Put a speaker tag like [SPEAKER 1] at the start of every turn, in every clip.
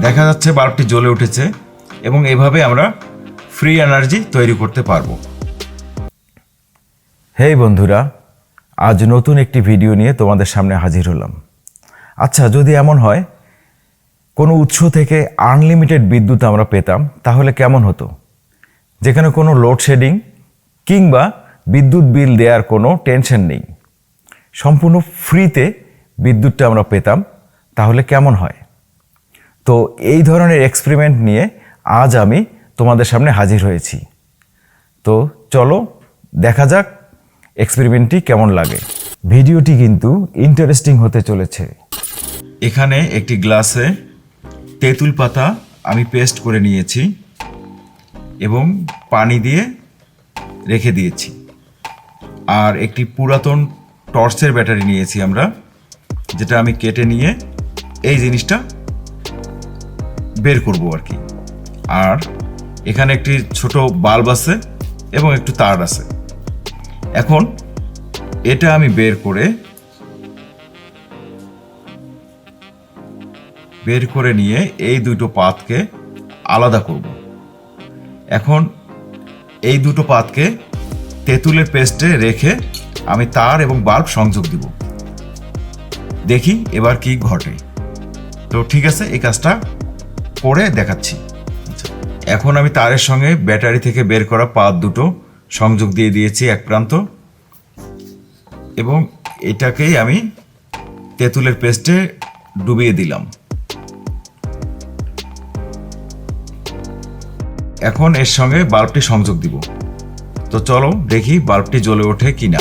[SPEAKER 1] দেখা যাচ্ছে বাল্বটি জ্বলে উঠেছে এবং এভাবে আমরা ফ্রি এনার্জি তৈরি করতে পারবো। হেই বন্ধুরা, আজ নতুন একটি ভিডিও নিয়ে তোমাদের সামনে হাজির হলাম। আচ্ছা, যদি এমন হয় কোনো উৎস থেকে আনলিমিটেড বিদ্যুৎ আমরা পেতাম তাহলে কেমন হতো? যেখানে কোনো লোডশেডিং কিংবা বিদ্যুৎ বিল দেওয়ার কোনো টেনশন নেই, সম্পূর্ণ ফ্রিতে বিদ্যুৎটা আমরা পেতাম, তাহলে কেমন হয়? তো এই ধরনের এক্সপেরিমেন্ট নিয়ে আজ আমি তোমাদের সামনে হাজির হয়েছি। তো চলো দেখা যাক এক্সপেরিমেন্টটি কেমন লাগে। ভিডিওটি কিন্তু ইন্টারেস্টিং হতে চলেছে। এখানে একটি গ্লাসে তেঁতুল পাতা আমি পেস্ট করে নিয়েছি এবং পানি দিয়ে রেখে দিয়েছি। আর একটি পুরাতন টর্চের ব্যাটারি নিয়েছি আমরা, যেটা আমি কেটে নিয়ে এই জিনিসটা বের করব আর কি। আর এখানে একটি ছোট বাল্ব আছে এবং একটু তার আছে। এখন এটা আমি বের করে নিয়ে এই দুটো পাতকে আলাদা করব। এখন এই দুটো পাতকে তেঁতুলের পেস্টে রেখে আমি তার এবং বাল্ব সংযোগ দিব। দেখি এবার কি ঘটে। তো ঠিক আছে, এই কাজটা করে দেখাচ্ছি। এখন আমি তারের সঙ্গে ব্যাটারি থেকে বের করা পাত দুটো সংযোগ দিয়ে দিয়েছি এক প্রান্ত, এবং এটাকেই আমি তেঁতুলের পেস্টে ডুবিয়ে দিলাম। এখন এর সঙ্গে বাল্বটি সংযোগ দিব। তো চলো দেখি বাল্বটি জ্বলে ওঠে কিনা।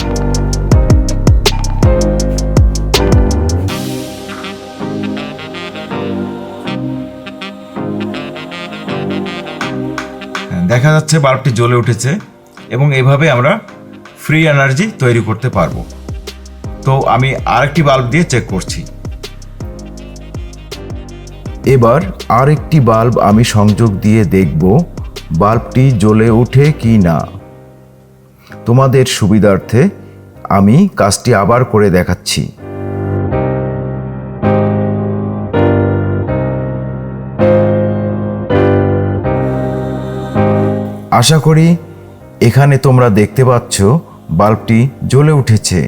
[SPEAKER 1] দেখা যাচ্ছে বাল্বটি জ্বলে উঠেছে এবং এভাবে আমরা ফ্রি এনার্জি তৈরি করতে পারবো। তো আমি আরেকটি বাল্ব দিয়ে চেক করছি।
[SPEAKER 2] এবার আরেকটি বাল্ব আমি সংযোগ দিয়ে দেখব বাল্বটি জ্বলে ওঠে কি না। তোমাদের সুবিধার্থে আমি কাজটি আবার করে দেখাচ্ছি। আশা করি এখানে তোমরা দেখতে পাচ্ছ বাল্বটি জ্বলে উঠেছে।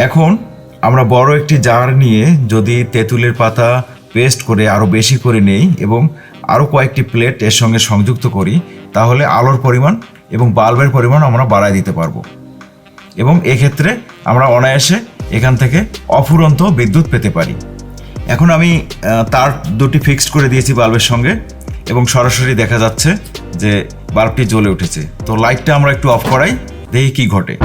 [SPEAKER 1] এখন আমরা বড় একটি জার নিয়ে যদি তেঁতুলের পাতা পেস্ট করে আরও বেশি করে নেই এবং আরও কয়েকটি প্লেট এর সঙ্গে সংযুক্ত করি, তাহলে আলোর পরিমাণ এবং বাল্বের পরিমাণ আমরা বাড়ায় দিতে পারবো। এবং এক্ষেত্রে আমরা অনায়াসে এখান থেকে অফুরন্ত বিদ্যুৎ পেতে পারি। এখন আমি তার দুটি ফিক্সড করে দিয়েছি বাল্বের সঙ্গে এবং সরাসরি দেখা যাচ্ছে যে বাল্বটি জ্বলে উঠেছে। তো লাইটটা আমরা একটু অফ করাই, দেখি কি ঘটে।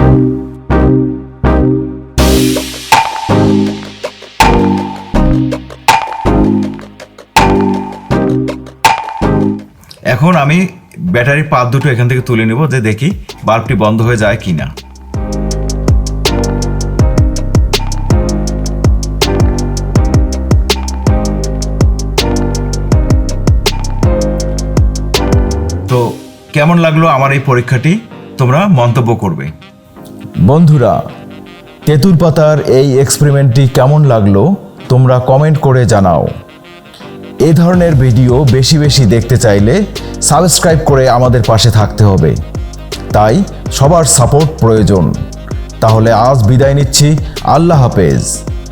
[SPEAKER 1] এখন আমি ব্যাটারির পাত দুটো এখান থেকে তুলে নেব, যে দেখি বাল্বটি বন্ধ হয়ে যায় কিনা। তো কেমন লাগলো আমার এই পরীক্ষাটি, তোমরা মন্তব্য করবে।
[SPEAKER 2] বন্ধুরা, তেঁতুল পাতার এই এক্সপেরিমেন্টটি কেমন লাগলো তোমরা কমেন্ট করে জানাও। এই ধরনের ভিডিও বেশি বেশি দেখতে চাইলে সাবস্ক্রাইব করে আমাদের পাশে থাকতে হবে। তাই সবার সাপোর্ট প্রয়োজন। তাহলে আজ বিদায় নিচ্ছি। আল্লাহ হাফেজ।